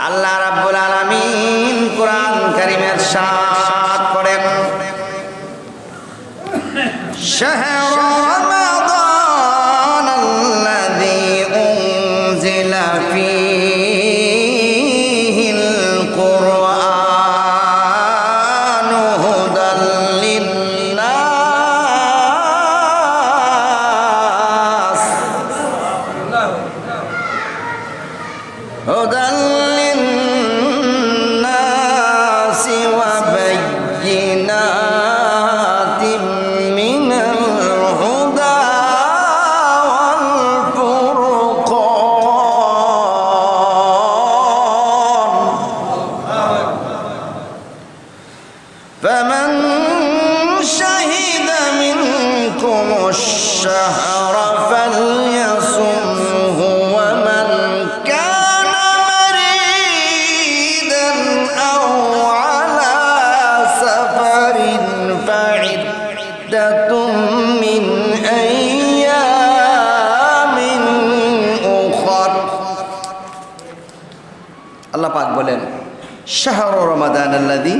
আল্লাহ রাব্বুল আলামিন কোরআন কারীমের সাত করেন শাহরু রমাদানাল্লাযী উনজিলা ফীহিল কুরআনু হুদাল লিন্নাস হুদাল লিন্নাসি ওয়া বায়্যিনাতিম মিনাল হুদা ওয়াল ফুরকান ফামান শাহিদা মিনকুমুশ শাহরা ফালইয়াসুমহু ওয়া মান কানা মারিদান আও আলা সাফারিন ফাইদ্দাতুম মিন আইয়ামিন উখর। আল্লাহ পাক বলেন শাহরু রমাদানাল্লাযী,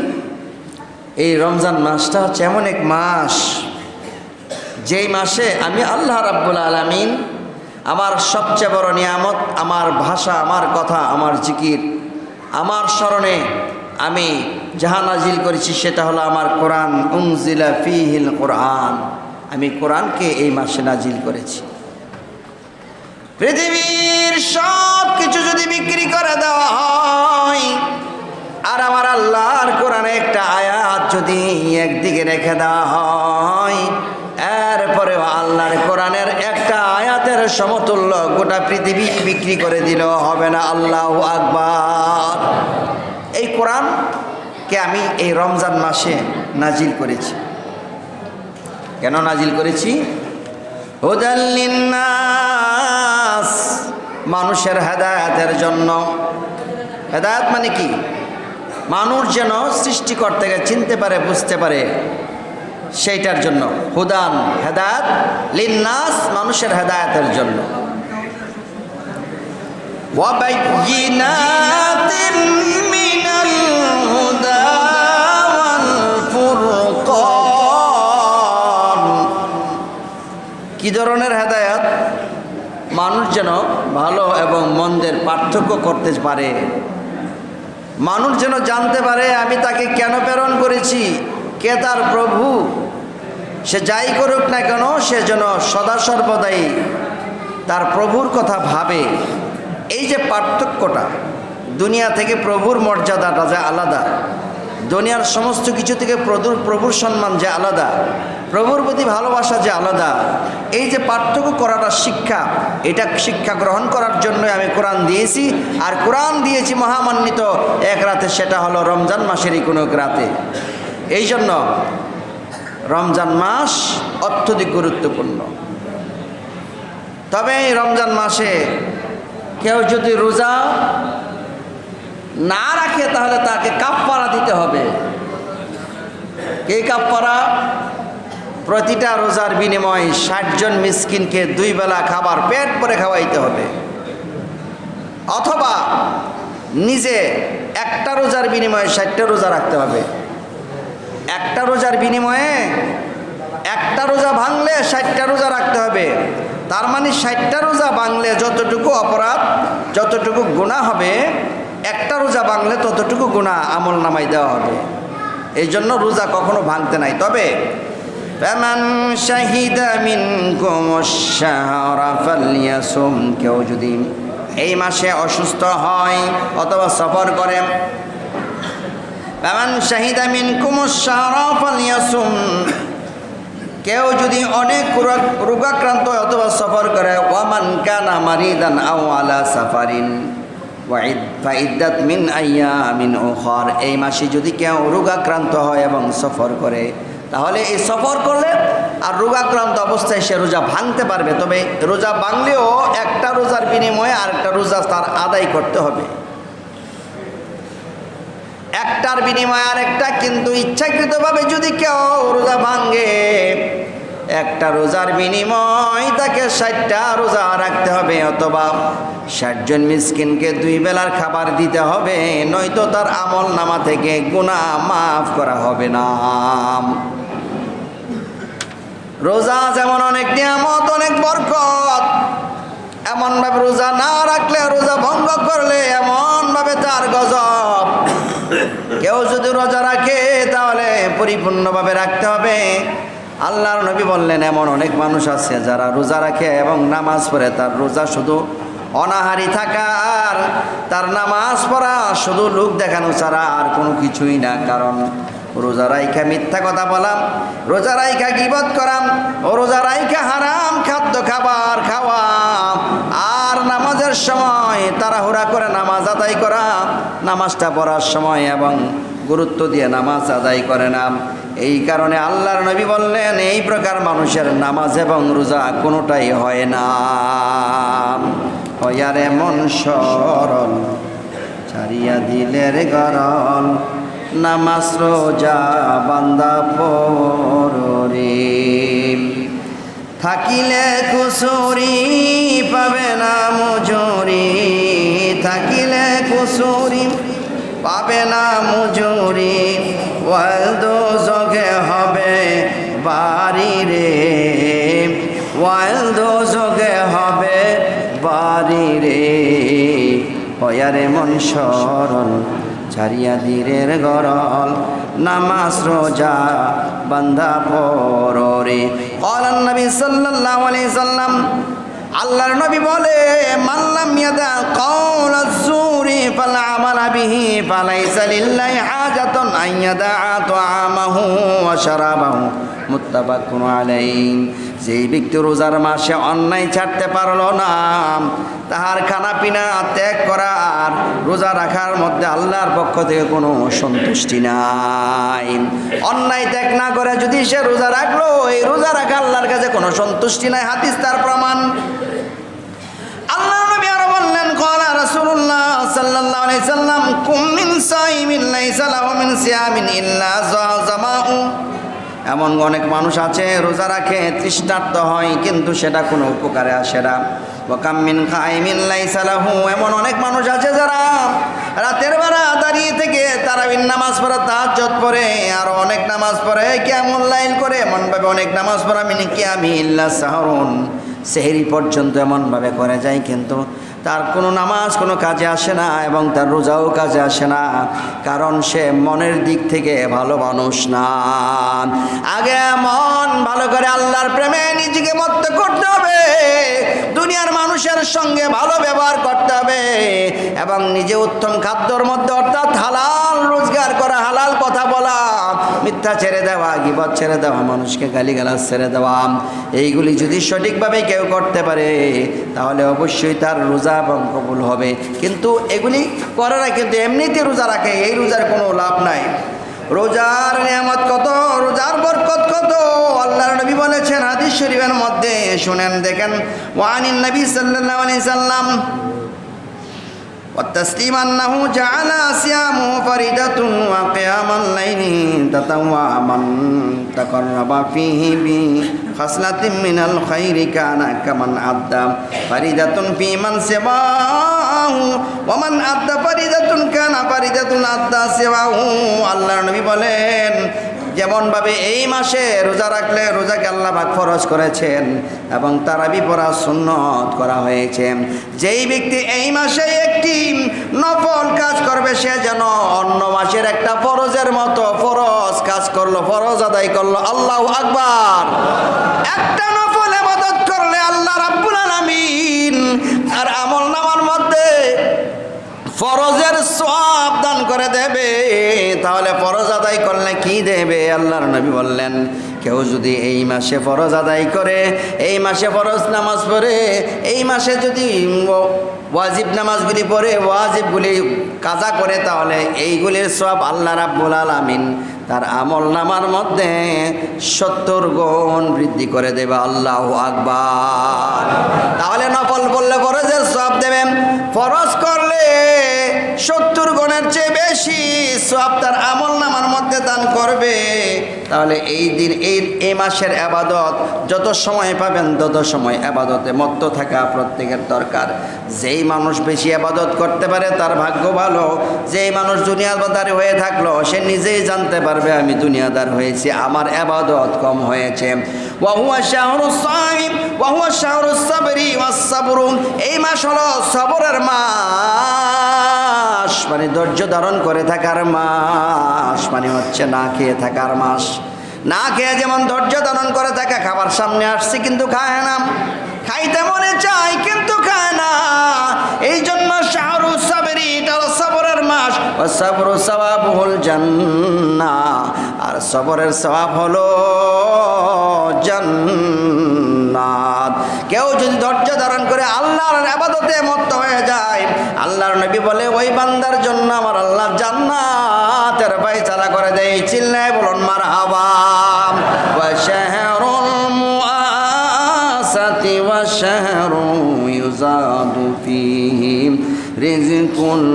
এই রমজান মাসটা হচ্ছে এমন এক মাস যেই মাসে আমি আল্লাহ রাব্বুল আলামিন আমার সবচেয়ে বড় নিয়ামত, আমার ভাষা, আমার কথা, আমার জিকির, আমার স্মরণে আমি যাহা নাজিল করেছি সেটা হলো আমার কোরআন। উনজিলা ফীহিল কোরআন, আমি কোরআনকে এই মাসে নাজিল করেছি। পৃথিবীর সব কিছু যদি বিক্রি করে দেওয়া হয় আর আমার আল্লাহর কোরআনে একটা আয়াত যদি একদিকে রেখে দেওয়া হয়, এরপরেও আল্লাহর কোরআনের একটা আয়াতের সমতুল্য গোটা পৃথিবী বিক্রি করে দিলেও হবে না। আল্লাহু আকবার। এই কোরআনকে আমি এই রমজান মাসে নাজিল করেছি। কেন নাজিল করেছি? হুদাল লিন্নাস, মানুষের হেদায়েতের জন্য। হেদায়েত মানে কি? মানুষ যেন সৃষ্টিকর্তাকে চিনতে পারে, বুঝতে পারে, সেইটার জন্য। হুদান, হেদায়েত, লিন্নাস, মানুষের হেদায়েতের জন্য। ওয়া বায়্যিনাতিম মিনাল হুদা ওয়াল ফুরকান। কি ধরনের হেদায়েত? মানুষ যেন ভালো এবং মন্দের পার্থক্য করতে পারে, মানুষ যেন জানতে পারে আমি তাকে কেন প্রেরণ করেছি, কে তার প্রভু। সে যাই করুক না কেন সে যেন সদা সর্বদাই তার প্রভুর কথা ভাবে। এই যে পার্থক্যটা, দুনিয়া থেকে প্রভুর মর্যাদাটা যে আলাদা, দুনিয়ার সমস্ত কিছু থেকে প্রভুর সম্মান যে আলাদা, প্রভুর প্রতি ভালোবাসা যে আলাদা, এই যে পার্থক্য করাটা শিক্ষা, এটা শিক্ষা গ্রহণ করার জন্যই আমি কোরআন দিয়েছি। আর কোরআন দিয়েছি মহামান্বিত এক রাতে, সেটা হলো রমজান মাসেরই কোনো এক রাতে। এই জন্য রমজান মাস অত্যধিক গুরুত্বপূর্ণ। তবে এই রমজান মাসে কেউ যদি রোজা না রাখে তাহলে তাকে কাফফারা দিতে হবে। এই কাফফারা প্রতিটা রোজার বিনিময়ে 60 জন মিসকিনকে 2 বেলা খাবার পেট ভরে খাওয়াইতে হবে, অথবা নিজে একটা রোজার বিনিময়ে 60টা রোজা রাখতে হবে। একটা রোজার বিনিময়ে একটা রোজা ভাঙলে 60টা রোজা রাখতে হবে। তার মানে 60টা রোজা ভাঙলে যতটুকু অপরাধ, যতটুকু গুনাহ হবে, একটা রোজা ভাঙলে ততটুকু গুনাহ আমল নামায় দেওয়া হবে। এই জন্য রোজা কখনো ভাঙতে নাই। তবে ফামান শাহিদা মিনকুমুশ শাহরা ফালইয়াসুম, কেউ যদি এই মাসে অসুস্থ হয় অথবা সফর করে, ফামান শাহিদা মিনকুমুশ শাহরা ফালইয়াসুম, কেউ যদি অনেক রোগাক্রান্ত অথবা সফর করে, ওয়া মান কানা মারিদান আও আলা সাফারিন ফাইদ্দাত মিন আইয়ামিন উখর, এই মাসে যদি কেউ রোগাক্রান্ত হয় এবং সফর করে, তাহলে এই সফর করলে আর রোগাক্রান্ত অবস্থায় সে রোজা ভাঙতে পারবে। তবে রোজা ভাঙলেও একটা রোজার বিনিময়ে আরেকটা রোজা তার আদায় করতে হবে। একটার বিনিময়ে আরেকটা। কিন্তু ইচ্ছাকৃতভাবে যদি কেউ রোজা ভাঙে একটা রোজার বিনিময় তাকে 60টা রোজা রাখতে হবে, অথবা 60 জন মিসকিনকে 2 বেলার খাবার দিতে হবে, নয়তো তার আমল নামা থেকে গুনাহ মাফ করা হবে না। রোজা যেমন অনেক নিয়ামত, অনেক বরকত, এমনভাবে রোজা না রাখলে, রোজা ভঙ্গ করলে এমনভাবে তার গজব। কেউ যদি রোজা রাখে তাহলে পরিপূর্ণভাবে রাখতে হবে। আল্লাহর নবী বললেন, এমন অনেক মানুষ আছে যারা রোজা রাখে এবং নামাজ পড়ে, তার রোজা শুধু অনাহারি থাকা আর তার নামাজ পড়া শুধু লোক দেখানো ছাড়া আর কোনো কিছুই না। কারণ রোজা রাইখা মিথ্যা কথা বলাম, রোজা রাইখা গীবত করাম, ও রোজা রাইখা হারাম খাদ্য খাবার খাওয়া, আর নামাজের সময় তাড়াহুড়া করে নামাজ আদায় করা, নামাজটা পড়ার সময় এবং গুরুত্ব দিয়ে নামাজ আদায় করে না। এই কারণে আল্লাহর নবী বললেন, এই প্রকার মানুষের নামাজ এবং রোজা কোনোটাই হয় না। হয়ারে মন সরল ছাড়িয়া দিলের গরল, নামাজ রোজা বান্দা পড়রে, থাকিলে কুসুরি পাবে না মজুরি, থাকিলে কুসুরি পাবে না মজুরি, ওয়াল দোজখে হবে বাড়ি রে, ওয়াল দোজখে হবে বাড়ি রে। হয়ারে মন সরল ছাড়িয়া দিলের গরল, নামাজ রোজা বান্দা পড়রে। ক্বালান নবী সাল্লাল্লাহু আলাইহি সাল্লাম, আল্লাহর নবী বলে, মাল্লাম ইয়াদা কাওলাজ জুরি ফাল আমালা বিহি ফালাইসা লিল্লাহি হাজাতুন আন ইয়াদা তাআমাহু ওয়া শারাবাহু, মুত্তাফাকুন আলাইহি। যেই ব্যক্তি রোজার মাসে অন্যায় ছাড়তে পারলো না, তাহার খানা পিনা ত্যাগ করা আর রোজা রাখার মধ্যে আল্লাহর পক্ষ থেকে কোনো সন্তুষ্টি নাই। অন্যায় ত্যাগ না করে যদি সে রোজা রাখলো, এই রোজা রাখা আল্লাহর কাছে কোনো সন্তুষ্টি নাই। হাদিস তার প্রমাণ। আল্লাহর নবী আরো বললেন, ক্বালা রাসূলুল্লাহ সাল্লাল্লাহু আলাইহি সাল্লাম, কুম মিন সাইমিন লাইসা লাহু মিন সিয়ামিন ইল্লা যামাউ। এমন অনেক মানুষ আছে রোজা রাখে, তৃষ্ণার্ত হয়, কিন্তু সেটা কোনো উপকারে আসে না। ওয়া কাম মিন কাইমিন লাইসা লাহু, এমন অনেক মানুষ আছে যারা রাতের বেলা দাঁড়িয়ে থেকে তারাবির নামাজ পড়ে, তাহাজ্জুদ পড়ে, আর অনেক নামাজ পড়ে, কিয়ামুল লাইল করে, এমনভাবে অনেক নামাজ পড়া মিন কিয়ামি ইল্লা সাহরুন, সেহরি পর্যন্ত এমনভাবে করে যায়, কিন্তু তার কোনো নামাজ কোনো কাজে আসে না এবং তার রোজাও কাজে আসে না। কারণ সে মনের দিক থেকে ভালো মানুষ না। আগে মন ভালো করে আল্লাহর প্রেমে নিজেকে মত্ত করতে হবে, দুনিয়ার মানুষের সঙ্গে ভালো ব্যবহার করতে হবে এবং নিজে উত্তম খাদ্যর মধ্যে, অর্থাৎ হালাল রোজগার করা, হালাল কথা বলা, মিথ্যা ছেড়ে দেওয়া, গীবত ছেড়ে দেওয়া, মানুষকে গালিগালাজ ছেড়ে দেওয়া, এইগুলি যদি সঠিকভাবে কেউ করতে পারে তাহলে অবশ্যই তার রোজা এবং কবুল হবে। কিন্তু এগুলি করে না, কিন্তু এমনিতে রোজা রাখে, এই রোজার কোনো লাভ নাই। রোজার নিয়ামত কত, রোজার বরকত কত, আল্লাহর নবী বলেছেন হাদিস শরীফের মধ্যে, শুনেন দেখেন। ওয়ানিন নবী সাল্লাল্লাহু আলাইহি সাল্লাম والتسليم أنه جعل صيامه فريدة وقيام الليل تطوعا، من تقرب فيه بخصلة من الخير كان كمن أدى فريدة في من سواه ومن أدى فريدة كان فريدة أدى سواه। আল্লাহর নবী বলেন, যেমনভাবে এই মাসে রোজা রাখলে রোজাকে আল্লাহ পাক ফরজ করেছেন এবং তারাবি পড়া সুন্নত করা হয়েছে, যেই ব্যক্তি এই মাসে একটি নফল কাজ করবে সে যেন অন্য মাসের একটা ফরজের মতো ফরজ কাজ করলো, ফরজ আদায় করলো। আল্লাহু আকবার। একটা নফল ইবাদত করলে আল্লাহ রাব্বুল আলামিন আর আমল নামার মধ্যে ফরজের সওয়াব দান করে দেবে। তাহলে ফরজ আদায় করলে কি দেবে? আল্লাহর নবী বললেন, কেউ যদি এই মাসে ফরজ আদায় করে, এই মাসে ফরজ নামাজ পড়ে, এই মাসে যদি ওয়াজিব নামাজগুলি পড়ে, ওয়াজিবগুলি কাজা করে, তাহলে এইগুলির সওয়াব আল্লাহ রাব্বুল আলামিন তার আমল নামার মধ্যে 70 গুণ বৃদ্ধি করে দেবে। আল্লাহু আকবার। তাহলে নফল করলে ফরজের সওয়াব দেবেন, ফরজ করলে 70 গুণের চেয়ে বেশি সওয়াব তার আমল নামার মধ্যে দান করবে। তাহলে এই দিন এই মাসের আবাদত যত সময় পাবেন তত সময় আবাদতে মত্ত থাকা প্রত্যেকের দরকার। যেই মানুষ বেশি আবাদত করতে পারে তার ভাগ্য ভালো। যেই মানুষ দুনিয়াদার হয়ে থাকলো সে নিজেই জানতে পারবে আমি দুনিয়াদার হয়েছি, আমার আবাদত কম হয়েছে। ওয়াহুয়া শাহরুস সাইম ওয়াহুয়া শাহরুস সাবরি ওয়াস সাবরু, এই মাস হলো সবরের মাস, মানে ধৈর্য ধারণ করে থাকার মাস, মানে হচ্ছে না খেয়ে থাকার মাস। না খেয়ে যেমন ধৈর্য ধারণ করে থাকে, খাবার সামনে আসছে কিন্তু খায় না, খাইতে মনে চায় কিন্তু খায় না, এই জন্য শাহরুস সাবরি, এটা হলো সবরের মাস। ওয়া সাবরু সাওয়াবুল জান্নাহ, আর সবরের সওয়াব হলো জান্নাত। কেউ যদি ধৈর্য ধারণ করে আল্লাহর ইবাদতে মত্ত হয়ে যায়, আল্লাহর নবী বলে ওই বান্দার জন্য আমার আল্লাহ জান্নাতের ফয়সালা করে দেয়। চিল্লায় বলুন মারহাবা। ওয়া শাহরুল মুআসাতি ওয়া শাহরু ইউজাদু ফীহি রিজকুল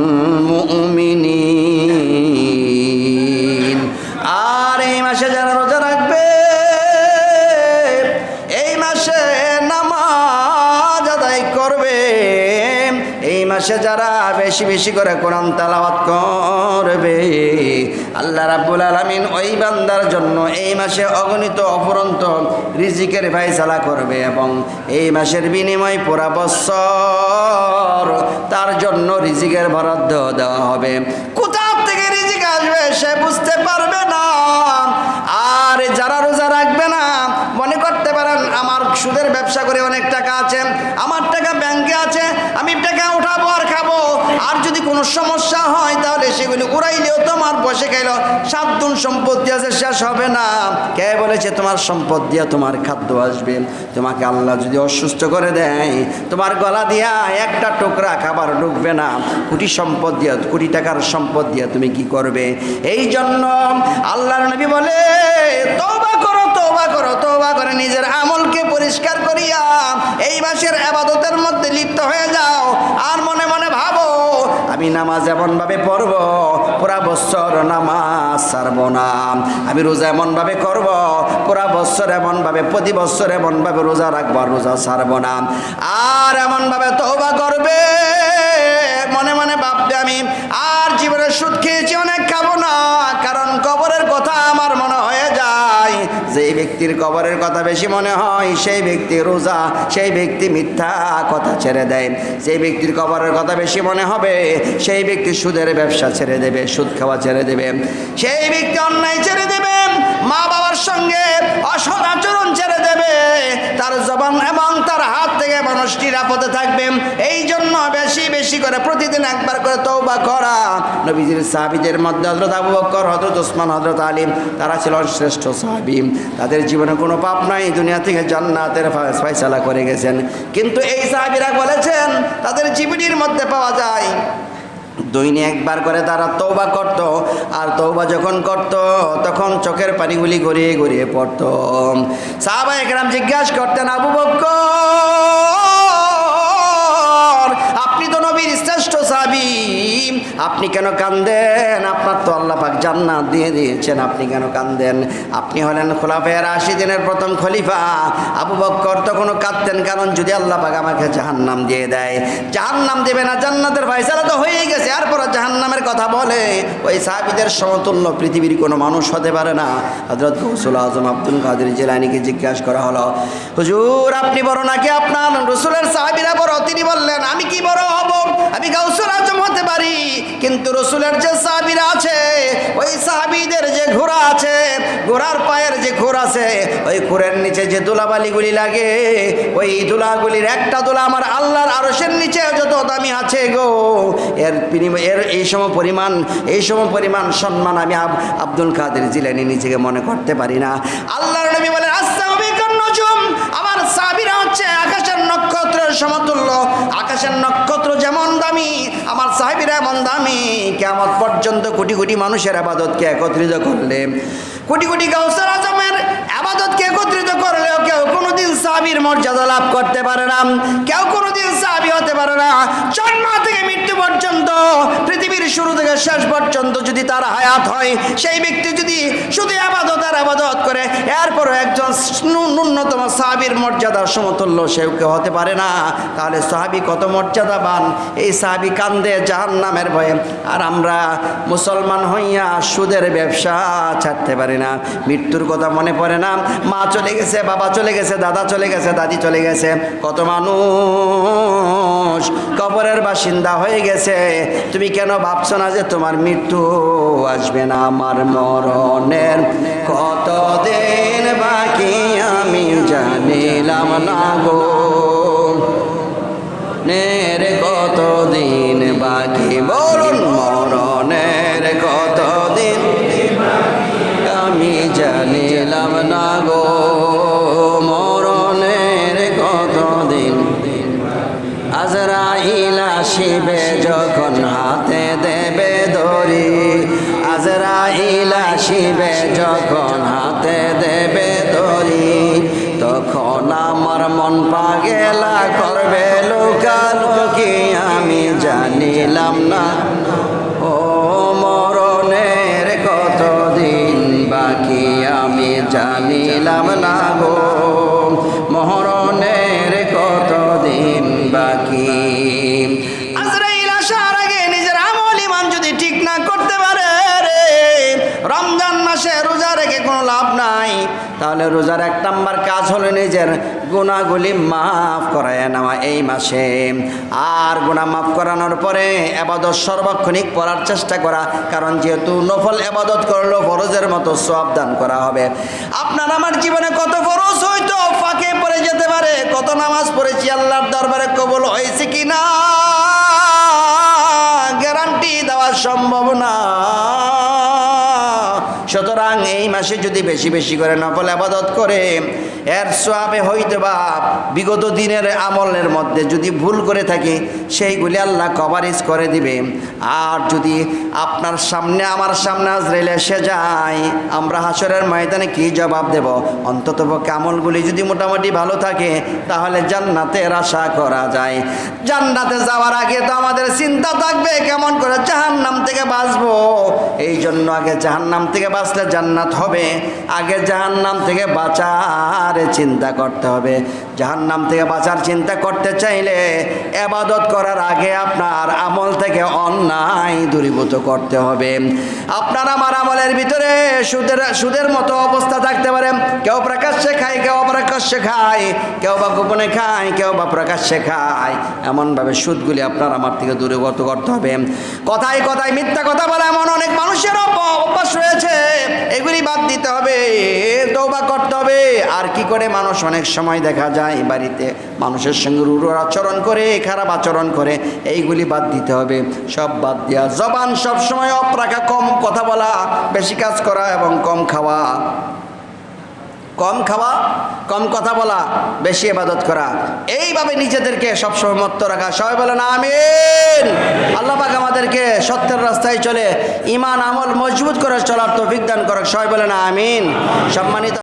মুমিনিন, আর এই মাসে যারা রোজা রাখবে, এই মাসে নামাজ আদায় করবে, এই মাসে যারা বেশি বেশি করে কোরআন তেলাওয়াত করবে, আল্লাহ রাব্বুল আলামিন ওই বান্দার জন্য এই মাসে অগণিত অফুরন্ত রিজিকের ফয়সালা করবে, এবং এই মাসের বিনিময় পুরা বছর তার জন্য রিজিকের বরাদ্দ দেওয়া হবে। কোথা থেকে রিজিক আসবে সে বুঝতে পারবে না। আর যারা রোজা রাখবে না, মনে করতে পারেন আমার সুদের ব্যবসা করে অনেক টাকা আছে, আমার টাকা ব্যাংকে আছে, আমি টাকা উঠাবো আর খাবো, আর যদি কোনো সমস্যা হয় তাহলে সেগুলি উড়াইলেও তোমার বসে খাইল 7 গুণ সম্পত্তি আছে, শেষ হবে না। কে বলেছে তোমার সম্পদ দিয়ে তোমার খাদ্য আসবে? তোমাকে আল্লাহ যদি অসুস্থ করে দেয়, তোমার গলা দিয়া একটা টুকরা খাবার ঢুকবে না, কোটি সম্পদ দিয়ে, কোটি টাকার সম্পদ দিয়ে তুমি কি করবে? এই জন্য আল্লাহর নবী বলে তওবা করো, তওবা করো, তওবা করে নিজের আমলকে পরিষ্কার করিয়া এই মাসের ইবাদতের মধ্যে লিপ্ত হয়ে যাও। আর মনে মনে ভাবো আমি নামাজ এমনভাবে পড়ব পুরা বছর নামাজ ছাড়ব না, আমি রোজা এমনভাবে করব পুরা বছর এমনভাবে, প্রতি বছর এমনভাবে রোজা রাখবো, রোজা ছাড়ব না। আর এমনভাবে তওবা করবে, মনে মনে ভাববে আমি আর জীবনে সুদ খেয়েছি, অনেক খাবো না, কারণ কবরের কথা আমার মনে হয়ে যায়। যেই ব্যক্তির কবরের কথা বেশি মনে হয় সেই ব্যক্তি রোজা, সেই ব্যক্তি মিথ্যা কথা ছেড়ে দেয়। সেই ব্যক্তির কবরের কথা বেশি মনে হবে সেই ব্যক্তি সুদের ব্যবসা ছেড়ে দেবে, সুদ খাওয়া ছেড়ে দেবে, সেই ব্যক্তি অন্যায় ছেড়ে দেবে, মা বাবার সঙ্গে অসৎ আচরণ ছেড়ে দেবে, তার জবান এবং তার হাত থেকে মানুষ নিরাপদে থাকবে। এই জন্য বেশি বেশি করে প্রতিদিন একবার করে তওবা করা। নবীজির সাহাবীদের মধ্যে হযরত আবু বকর, হযরত ওসমান, হযরত আলী, তারা ছিলেন শ্রেষ্ঠ সাহাবী। তাদের জীবনে কোনো পাপ নাই, দুনিয়া থেকে জান্নাতের ফয়সালা করে গেছেন। কিন্তু এই সাহাবীরা বলেছেন তাদের জীবনীর মধ্যে পাওয়া যায় দৈনিক একবার করে তারা তওবা করত, আর তওবা যখন করত তখন চোখের পানিগুলি গড়িয়ে গড়িয়ে পড়ত। সাহাবায়ে কেরাম জিজ্ঞাসা করতেন, আবু বকর আপনি তো নবীর শ্রেষ্ঠ সাহাবী, আপনি কেন কান্দেন? আপনার তো আল্লাহ পাক জান্নাত দিয়ে দিয়েছেন, আপনি কেন কান্দেন? আপনি হলেন খোলাফায়ে রাশিদিনের প্রথম খলিফা। আবু বকর তখনও কাঁদতেন, কারণ যদি আল্লাহ পাক আমাকে জাহান্নাম দিয়ে দেয়, জাহান্নাম দেবে না, জান্নাতের ফয়সালা তো হয়েই গেছে, এরপর জাহান্নামের কথা বলে, ওই সাহাবীদের সমতুল্য পৃথিবীর কোনো মানুষ হতে পারে না। হযরত গৌসুল আজম আব্দুল কাদের জিলানীকে জিজ্ঞাসা করা হলো, হুজুর আপনি বড় নাকি আপনার রাসূলের সাহাবীরা বড়? তিনি বললেন, আমি কি বড় হব? আমি গৌসুল আজম হতে পারি, কিন্তু রাসূলের যে সাহাবীরা আছে, ওই সাহাবীদের যে ঘোড়া আছে, ঘোড়ার পায়ের যে খুর আছে, ওই খুরের নিচে যে ধুলাবালিগুলি লাগে, ওই ধুলাগুলির একটা ধুলা আমার আল্লাহর আরশের নিচে যত দামি আছে গো, এর এই সময় পরিমাণ সম্মান আমি আব্দুল কাদের জিলানী নিজেকে মনে করতে পারি না। আল্লাহর নবী বলেন, আসসাবিকুন নুজুম, আমার সাহাবীরা হচ্ছে আকাশের নক্ষত্রের সমতুল্য, আকাশের নক্ষত্র যেমন দামি আমার সাহাবীরা এমন দামি। কিয়ামত পর্যন্ত কোটি কোটি মানুষের ইবাদতকে একত্রিত করলে, কোটি কোটি গাউসুল আজমের ইবাদতকে একত্রিত করলেও কেউ কোনোদিন সাহাবীর মর্যাদা লাভ করতে পারে না, কেউ কোনোদিন সাহাবী হতে পারে না। জন্ম থেকে মৃত্যু পর্যন্ত, পৃথিবীর শুরু থেকে শেষ পর্যন্ত যদি তার হায়াত হয়, সেই ব্যক্তি যদি শুধু আবাদত করে, এরপরও একজন ন্যূনতম সাহাবীর মর্যাদার সমতুল্য সেও কেউ হতে পারে না, তাহলে সাহাবী কত মর্যাদাবান। এই সাহাবী কান্দে জাহান্নামের ভয়ে, আর আমরা মুসলমান হইয়া সুদের ব্যবসা ছাড়তে পারি না। মৃত্যুর কথা মনে পড়ে না, মা চলে গেছে, বাবা চলে গেছে, দাদা চলে গেছে, দাদি চলে গেছে, কত মানুষ কবরের বাসিন্দা হয়ে গেছে। তুমি কেন ভাবছো না যে তোমার মৃত্যু আসবে না? আমার মরণের কতদিন বাকি আমি জানিলাম না গো, নের কতদিন বাকি, বলুন মরণের কতদিন আমি জানিলাম না গো, মরণের কতদিন। আজরাইল আসিবে যখন হাতে দেবে দড়ি, আজরাইল আসিবে যখন হাতে দেবে দড়ি, তখন আমার মন পাগলা করবে লোকালোকি আমি জানিলাম না। ও মরণের কতদিন বাকি আমি জানিলাম না গো, মরণের কতদিন বাকি। আজরাইল আসার আগে নিজের আমল ঈমান যদি ঠিক না করতে পারে রে, রমজান মাসে রোজা রেখে কোনো লাভ নাই। তাহলে রোজার 1 নাম্বার কাজ হলো নিজের গুনাহগুলি মাফ করায় নেওয়া এই মাসে। আর গুনাহ মাফ করানোর পরে ইবাদত সর্বক্ষণিক করার চেষ্টা করা, কারণ যেহেতু নফল ইবাদত করলো ফরজের মতো সওয়াব দান করা হবে। আপনার আমার জীবনে কত ফরজ হয়তো ফাঁকে পড়ে যেতে পারে, কত নামাজ পড়েছি আল্লাহর দরবারে কবুল হয়েছে কিনা গ্যারান্টি দেওয়া সম্ভব না। সুতরাং এই মাসে যদি বেশি বেশি করে নফল ইবাদত করে, এর সওয়াবে হয়তো বা বিগত দিনের আমলের মধ্যে যদি ভুল করে থাকি সেইগুলি আল্লাহ কভারেজ করে দিবে। আর যদি আপনার সামনে আমার সামনে আজরাইল এসে যায়, আমরা হাসরের ময়দানে কি জবাব দেব? অন্ততপক্ষে আমলগুলি যদি মোটামুটি ভালো থাকে তাহলে জান্নাতের আশা করা যায়। জান্নাতে যাওয়ার আগে তো আমাদের চিন্তা থাকবে কেমন করে জাহান্নাম থেকে বাঁচবো। এই জন্য আগে জাহান্নাম থেকে বাঁচলে জান্নাত হবে, আগে জাহান্নাম থেকে বাঁচার চিন্তা করতে হবে। জাহান্নাম থেকে বাঁচার চিন্তা করতে চাইলে ইবাদত করার আগে আপনার আমল থেকে অন্যায় দূরীভূত করতে হবে। আপনার আমার আমলের ভিতরে সুদের মতো অবস্থা থাকতে পারে। কেউ প্রকাশ্যে খায়, কেউ অপ্রকাশ্যে খায়, কেউ বা গোপনে খায়, কেউ বা প্রকাশ্যে খায়। এমনভাবে সুদগুলি আপনার আমার থেকে দূরীভূত করতে হবে। কথায় কথায় মিথ্যা কথা বলে এমন অনেক মানুষের অভ্যাস রয়েছে, এগুলি বাদ দিতে হবে, তওবা করতে হবে। আর কি করে মানুষ অনেক সময় দেখা যায় বাড়িতে মানুষের সঙ্গে রূঢ় আচরণ করে, খারাপ আচরণ করে, এইগুলি বাদ দিতে হবে। সব বাদ দেওয়া, জবান সবসময় অফ রাখা, কম কথা বলা, বেশি কাজ করা এবং কম খাওয়া, কম কথা বলা, বেশি ইবাদত করা, এইভাবে নিজেদেরকে সবসময় মত্ত রাখা। সবাই বলেন আমিন। আল্লাহ পাক আমাদেরকে সত্যের রাস্তায় চলে ঈমান আমল মজবুত করে চলার তৌফিক দান করুক। সবাই বলেন আমিন। সম্মানিত